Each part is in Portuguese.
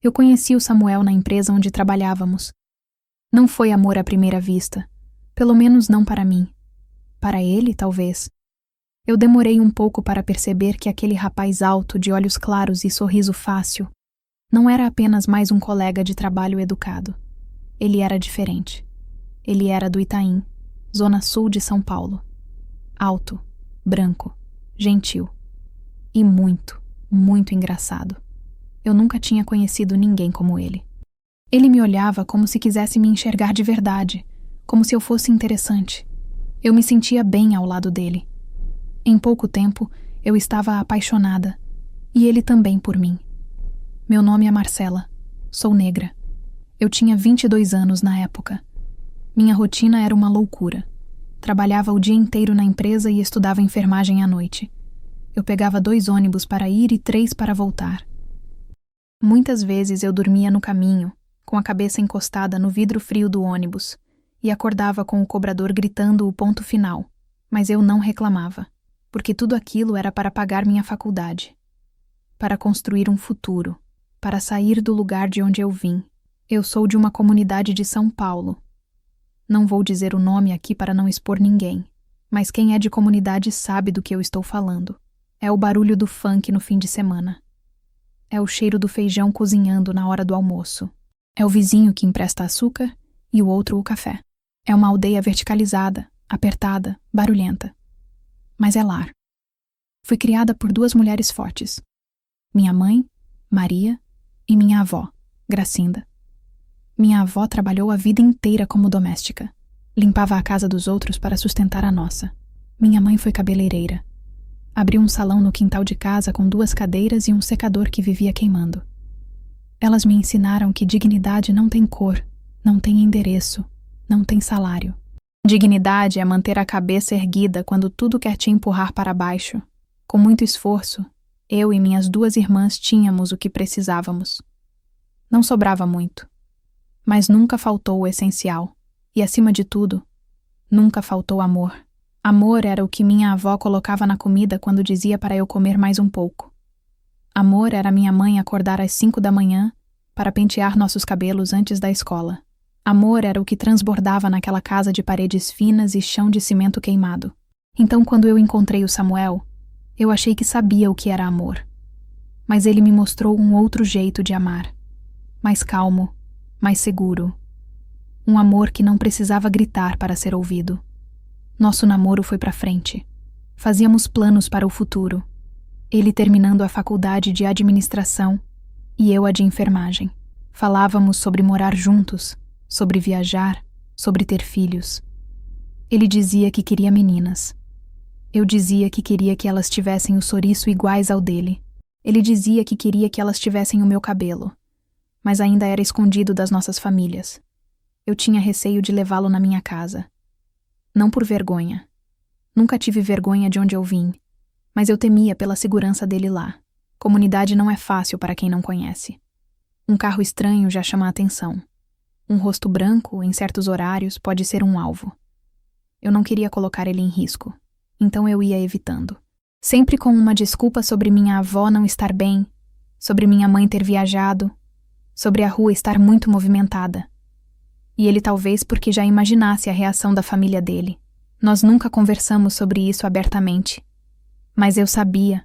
Eu conheci o Samuel na empresa onde trabalhávamos. Não foi amor à primeira vista, pelo menos não para mim. Para ele, talvez. Eu demorei um pouco para perceber que aquele rapaz alto, de olhos claros e sorriso fácil, não era apenas mais um colega de trabalho educado. Ele era diferente. Ele era do Itaim, zona sul de São Paulo. Alto, branco, gentil. E muito, muito engraçado. Eu nunca tinha conhecido ninguém como ele. Ele me olhava como se quisesse me enxergar de verdade, como se eu fosse interessante. Eu me sentia bem ao lado dele. Em pouco tempo, eu estava apaixonada, e ele também por mim. Meu nome é Marcela. Sou negra. Eu tinha 22 anos na época. Minha rotina era uma loucura. Trabalhava o dia inteiro na empresa e estudava enfermagem à noite. Eu pegava 2 ônibus para ir e 3 para voltar. Muitas vezes eu dormia no caminho, com a cabeça encostada no vidro frio do ônibus, e acordava com o cobrador gritando o ponto final, mas eu não reclamava, porque tudo aquilo era para pagar minha faculdade, para construir um futuro, para sair do lugar de onde eu vim. Eu sou de uma comunidade de São Paulo. Não vou dizer o nome aqui para não expor ninguém, mas quem é de comunidade sabe do que eu estou falando. É o barulho do funk no fim de semana. É o cheiro do feijão cozinhando na hora do almoço. É o vizinho que empresta açúcar e o outro o café. É uma aldeia verticalizada, apertada, barulhenta. Mas é lar. Fui criada por 2 mulheres fortes. Minha mãe, Maria, e minha avó, Gracinda. Minha avó trabalhou a vida inteira como doméstica. Limpava a casa dos outros para sustentar a nossa. Minha mãe foi cabeleireira. Abriu um salão no quintal de casa com 2 cadeiras e um secador que vivia queimando. Elas me ensinaram que dignidade não tem cor, não tem endereço, não tem salário. Dignidade é manter a cabeça erguida quando tudo quer te empurrar para baixo. Com muito esforço, eu e minhas 2 irmãs tínhamos o que precisávamos. Não sobrava muito, mas nunca faltou o essencial. E, acima de tudo, nunca faltou amor. Amor era o que minha avó colocava na comida quando dizia para eu comer mais um pouco. Amor era minha mãe acordar às 5 da manhã para pentear nossos cabelos antes da escola. Amor era o que transbordava naquela casa de paredes finas e chão de cimento queimado. Então, quando eu encontrei o Samuel, eu achei que sabia o que era amor. Mas ele me mostrou um outro jeito de amar. Mais calmo, mais seguro. Um amor que não precisava gritar para ser ouvido. Nosso namoro foi para frente. Fazíamos planos para o futuro. Ele terminando a faculdade de administração e eu a de enfermagem. Falávamos sobre morar juntos, sobre viajar, sobre ter filhos. Ele dizia que queria meninas. Eu dizia que queria que elas tivessem o sorriso iguais ao dele. Ele dizia que queria que elas tivessem o meu cabelo, mas ainda era escondido das nossas famílias. Eu tinha receio de levá-lo na minha casa. Não por vergonha. Nunca tive vergonha de onde eu vim, mas eu temia pela segurança dele lá. Comunidade não é fácil para quem não conhece. Um carro estranho já chama a atenção. Um rosto branco, em certos horários, pode ser um alvo. Eu não queria colocar ele em risco, então eu ia evitando. Sempre com uma desculpa sobre minha avó não estar bem, sobre minha mãe ter viajado, sobre a rua estar muito movimentada. E ele talvez porque já imaginasse a reação da família dele. Nós nunca conversamos sobre isso abertamente. Mas eu sabia.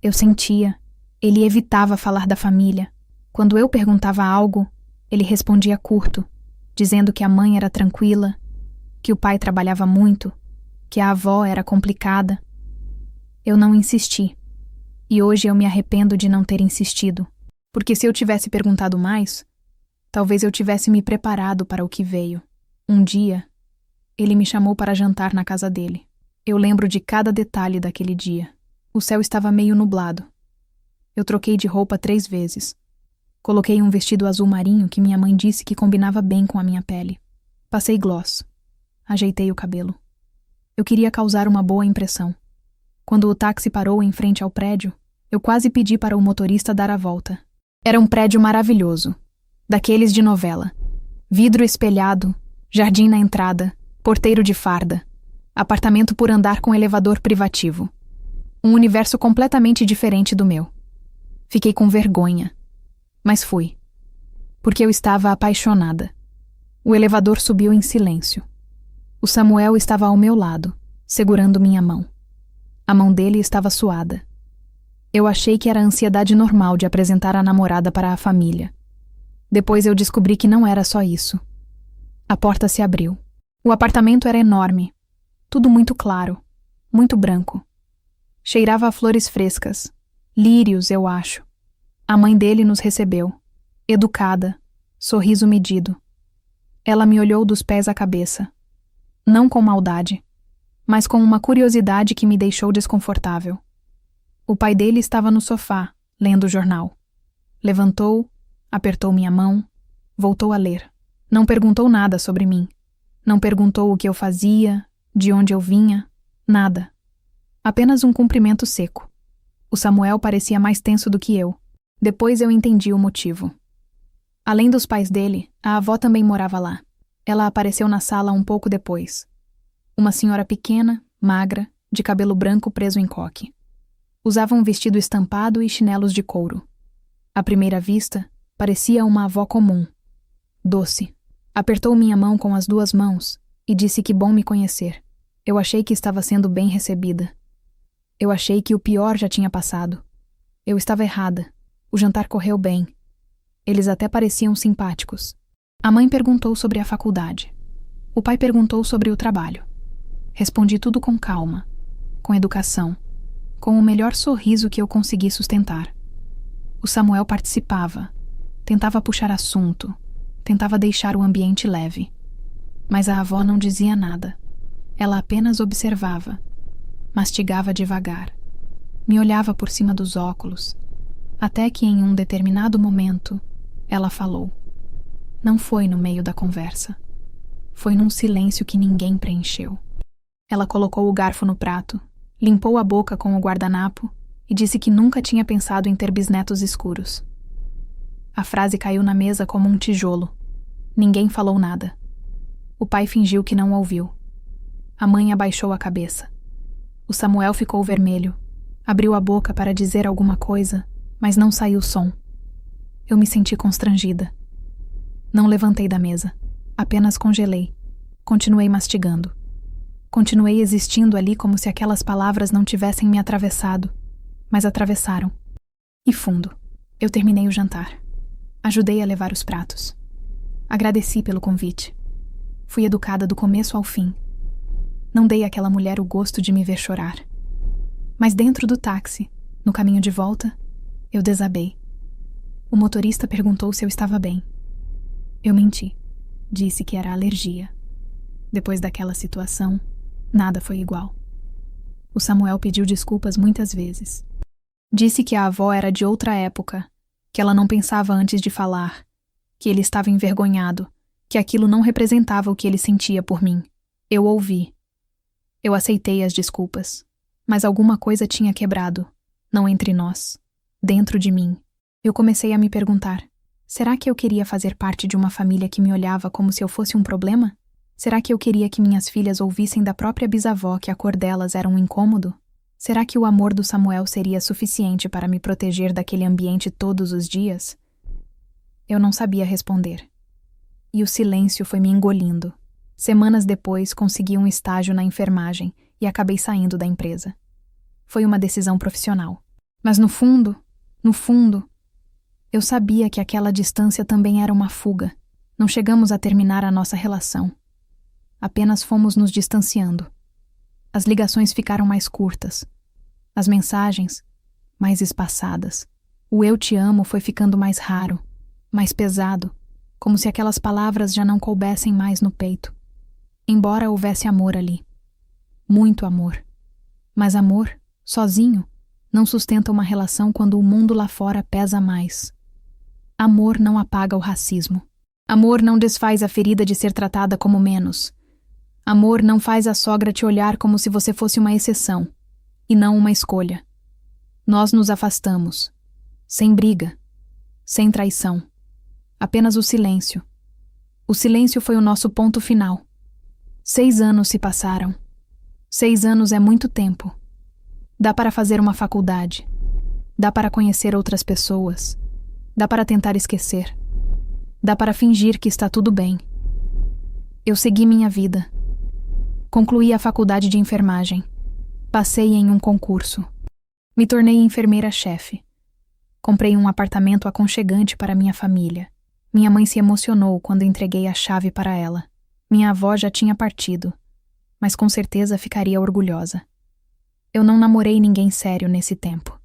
Eu sentia. Ele evitava falar da família. Quando eu perguntava algo, ele respondia curto, dizendo que a mãe era tranquila, que o pai trabalhava muito, que a avó era complicada. Eu não insisti. E hoje eu me arrependo de não ter insistido. Porque se eu tivesse perguntado mais, talvez eu tivesse me preparado para o que veio. Um dia, ele me chamou para jantar na casa dele. Eu lembro de cada detalhe daquele dia. O céu estava meio nublado. Eu troquei de roupa 3 vezes. Coloquei um vestido azul marinho que minha mãe disse que combinava bem com a minha pele. Passei gloss. Ajeitei o cabelo. Eu queria causar uma boa impressão. Quando o táxi parou em frente ao prédio, eu quase pedi para o motorista dar a volta. Era um prédio maravilhoso. Daqueles de novela. Vidro espelhado, jardim na entrada, porteiro de farda, apartamento por andar com elevador privativo. Um universo completamente diferente do meu. Fiquei com vergonha. Mas fui. Porque eu estava apaixonada. O elevador subiu em silêncio. O Samuel estava ao meu lado, segurando minha mão. A mão dele estava suada. Eu achei que era a ansiedade normal de apresentar a namorada para a família. Depois eu descobri que não era só isso. A porta se abriu. O apartamento era enorme. Tudo muito claro, muito branco. Cheirava a flores frescas. Lírios, eu acho. A mãe dele nos recebeu. Educada, sorriso medido. Ela me olhou dos pés à cabeça. Não com maldade, mas com uma curiosidade que me deixou desconfortável. O pai dele estava no sofá, lendo o jornal. Levantou, apertou minha mão, voltou a ler. Não perguntou nada sobre mim. Não perguntou o que eu fazia, de onde eu vinha, nada. Apenas um cumprimento seco. O Samuel parecia mais tenso do que eu. Depois eu entendi o motivo. Além dos pais dele, a avó também morava lá. Ela apareceu na sala um pouco depois. Uma senhora pequena, magra, de cabelo branco preso em coque. Usava um vestido estampado e chinelos de couro. À primeira vista, parecia uma avó comum. Doce. Apertou minha mão com as duas mãos e disse que bom me conhecer. Eu achei que estava sendo bem recebida. Eu achei que o pior já tinha passado. Eu estava errada. O jantar correu bem. Eles até pareciam simpáticos. A mãe perguntou sobre a faculdade. O pai perguntou sobre o trabalho. Respondi tudo com calma, com educação, com o melhor sorriso que eu consegui sustentar. O Samuel participava, tentava puxar assunto, tentava deixar o ambiente leve. Mas a avó não dizia nada. Ela apenas observava, mastigava devagar, me olhava por cima dos óculos, até que em um determinado momento ela falou. Não foi no meio da conversa. Foi num silêncio que ninguém preencheu. Ela colocou o garfo no prato, limpou a boca com o guardanapo e disse que nunca tinha pensado em ter bisnetos escuros. A frase caiu na mesa como um tijolo. Ninguém falou nada. O pai fingiu que não ouviu. A mãe abaixou a cabeça. O Samuel ficou vermelho. Abriu a boca para dizer alguma coisa, mas não saiu som. Eu me senti constrangida. Não levantei da mesa. Apenas congelei. Continuei mastigando. Continuei existindo ali como se aquelas palavras não tivessem me atravessado. Mas atravessaram. E fundo. Eu terminei o jantar. Ajudei a levar os pratos. Agradeci pelo convite. Fui educada do começo ao fim. Não dei àquela mulher o gosto de me ver chorar. Mas dentro do táxi, no caminho de volta, eu desabei. O motorista perguntou se eu estava bem. Eu menti. Disse que era alergia. Depois daquela situação, nada foi igual. O Samuel pediu desculpas muitas vezes. Disse que a avó era de outra época, que ela não pensava antes de falar, que ele estava envergonhado, que aquilo não representava o que ele sentia por mim. Eu ouvi. Eu aceitei as desculpas, mas alguma coisa tinha quebrado, não entre nós, dentro de mim. Eu comecei a me perguntar, será que eu queria fazer parte de uma família que me olhava como se eu fosse um problema? Será que eu queria que minhas filhas ouvissem da própria bisavó que a cor delas era um incômodo? Será que o amor do Samuel seria suficiente para me proteger daquele ambiente todos os dias? Eu não sabia responder. E o silêncio foi me engolindo. Semanas depois, consegui um estágio na enfermagem e acabei saindo da empresa. Foi uma decisão profissional. Mas no fundo, eu sabia que aquela distância também era uma fuga. Não chegamos a terminar a nossa relação. Apenas fomos nos distanciando. As ligações ficaram mais curtas. As mensagens, mais espaçadas. O eu te amo foi ficando mais raro, mais pesado, como se aquelas palavras já não coubessem mais no peito. Embora houvesse amor ali. Muito amor. Mas amor, sozinho, não sustenta uma relação quando o mundo lá fora pesa mais. Amor não apaga o racismo. Amor não desfaz a ferida de ser tratada como menos. Amor não faz a sogra te olhar como se você fosse uma exceção, e não uma escolha. Nós nos afastamos, sem briga, sem traição. Apenas o silêncio. O silêncio foi o nosso ponto final. 6 anos se passaram. 6 anos é muito tempo. Dá para fazer uma faculdade. Dá para conhecer outras pessoas. Dá para tentar esquecer. Dá para fingir que está tudo bem. Eu segui minha vida. Concluí a faculdade de enfermagem. Passei em um concurso. Me tornei enfermeira-chefe. Comprei um apartamento aconchegante para minha família. Minha mãe se emocionou quando entreguei a chave para ela. Minha avó já tinha partido, mas com certeza ficaria orgulhosa. Eu não namorei ninguém sério nesse tempo.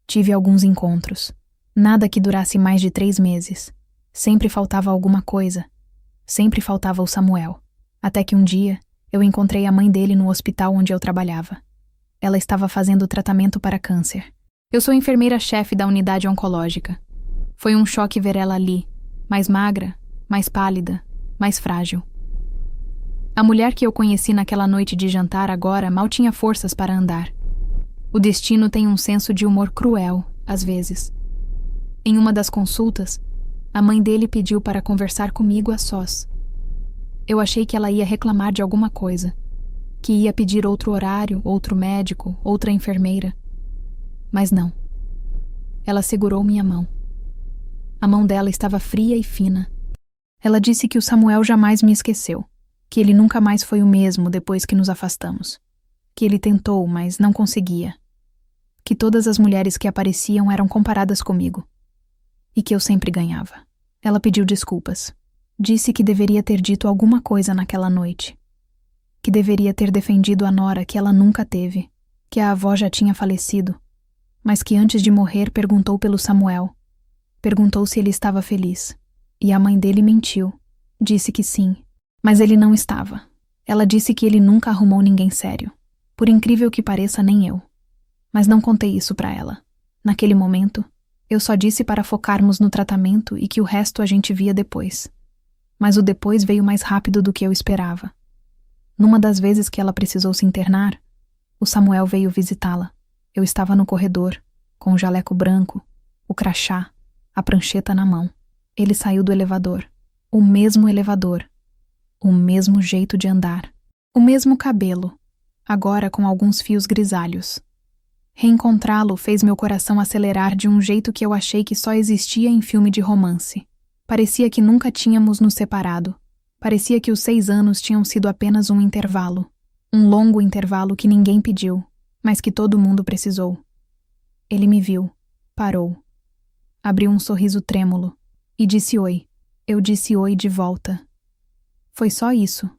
Tive alguns encontros. Nada que durasse mais de 3 meses. Sempre faltava alguma coisa. Sempre faltava o Samuel. Até que um dia, eu encontrei a mãe dele no hospital onde eu trabalhava. Ela estava fazendo tratamento para câncer. Eu sou enfermeira-chefe da unidade oncológica. Foi um choque ver ela ali, mais magra, mais pálida, mais frágil. A mulher que eu conheci naquela noite de jantar agora mal tinha forças para andar. O destino tem um senso de humor cruel, às vezes. Em uma das consultas, a mãe dele pediu para conversar comigo a sós. Eu achei que ela ia reclamar de alguma coisa, que ia pedir outro horário, outro médico, outra enfermeira. Mas não. Ela segurou minha mão. A mão dela estava fria e fina. Ela disse que o Samuel jamais me esqueceu, que ele nunca mais foi o mesmo depois que nos afastamos, que ele tentou, mas não conseguia, que todas as mulheres que apareciam eram comparadas comigo, e que eu sempre ganhava. Ela pediu desculpas. Disse que deveria ter dito alguma coisa naquela noite, que deveria ter defendido a nora que ela nunca teve, que a avó já tinha falecido, mas que antes de morrer perguntou pelo Samuel. Perguntou se ele estava feliz. E a mãe dele mentiu. Disse que sim, mas ele não estava. Ela disse que ele nunca arrumou ninguém sério. Por incrível que pareça, nem eu. Mas não contei isso para ela. Naquele momento, eu só disse para focarmos no tratamento e que o resto a gente via depois. Mas o depois veio mais rápido do que eu esperava. Numa das vezes que ela precisou se internar, o Samuel veio visitá-la. Eu estava no corredor, com o jaleco branco, o crachá, a prancheta na mão. Ele saiu do elevador. O mesmo elevador. O mesmo jeito de andar. O mesmo cabelo, agora com alguns fios grisalhos. Reencontrá-lo fez meu coração acelerar de um jeito que eu achei que só existia em filme de romance. Parecia que nunca tínhamos nos separado. Parecia que os 6 anos tinham sido apenas um intervalo. Um longo intervalo que ninguém pediu, mas que todo mundo precisou. Ele me viu, parou. Abriu um sorriso trêmulo e disse oi. Eu disse oi de volta. Foi só isso,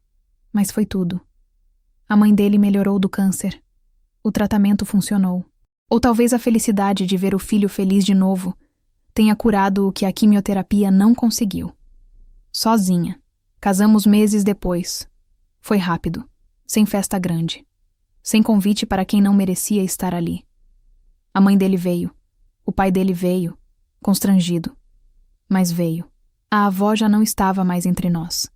mas foi tudo. A mãe dele melhorou do câncer. O tratamento funcionou. Ou talvez a felicidade de ver o filho feliz de novo tenha curado o que a quimioterapia não conseguiu. Sozinha. Casamos meses depois. Foi rápido, sem festa grande, sem convite para quem não merecia estar ali. A mãe dele veio. O pai dele veio, constrangido. Mas veio. A avó já não estava mais entre nós.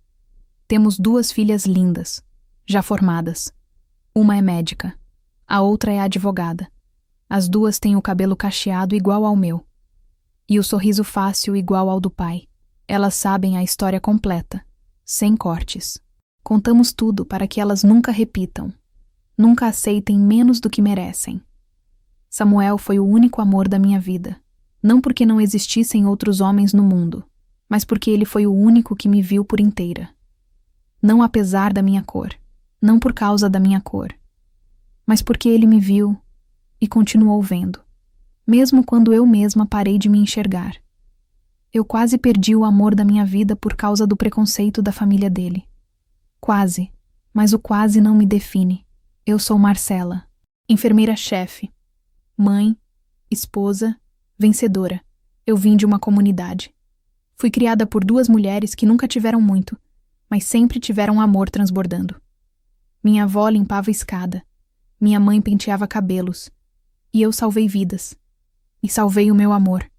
Temos 2 filhas lindas, já formadas. Uma é médica, a outra é advogada. As 2 têm o cabelo cacheado igual ao meu. E o sorriso fácil igual ao do pai. Elas sabem a história completa, sem cortes. Contamos tudo para que elas nunca repitam, nunca aceitem menos do que merecem. Samuel foi o único amor da minha vida, não porque não existissem outros homens no mundo, mas porque ele foi o único que me viu por inteira. Não apesar da minha cor, não por causa da minha cor, mas porque ele me viu e continuou vendo, mesmo quando eu mesma parei de me enxergar. Eu quase perdi o amor da minha vida por causa do preconceito da família dele. Quase, mas o quase não me define. Eu sou Marcela, enfermeira-chefe, mãe, esposa, vencedora. Eu vim de uma comunidade. Fui criada por 2 mulheres que nunca tiveram muito, mas sempre tiveram amor transbordando. Minha avó limpava a escada, minha mãe penteava cabelos, e eu salvei vidas. E salvei o meu amor.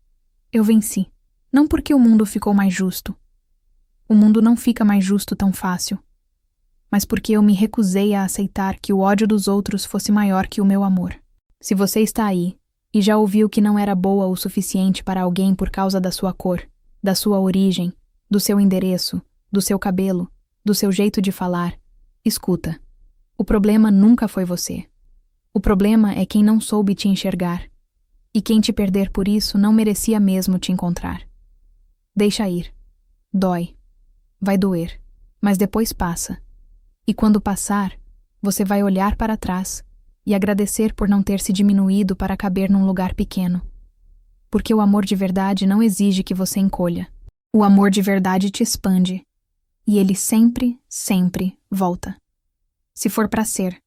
Eu venci. Não porque o mundo ficou mais justo. O mundo não fica mais justo tão fácil. Mas porque eu me recusei a aceitar que o ódio dos outros fosse maior que o meu amor. Se você está aí e já ouviu que não era boa o suficiente para alguém por causa da sua cor, da sua origem, do seu endereço, do seu cabelo, do seu jeito de falar, escuta. O problema nunca foi você. O problema é quem não soube te enxergar. E quem te perder por isso não merecia mesmo te encontrar. Deixa ir. Dói. Vai doer. Mas depois passa. E quando passar, você vai olhar para trás e agradecer por não ter se diminuído para caber num lugar pequeno. Porque o amor de verdade não exige que você encolha. O amor de verdade te expande. E ele sempre, sempre volta. Se for para ser.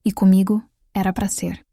E comigo, era para ser.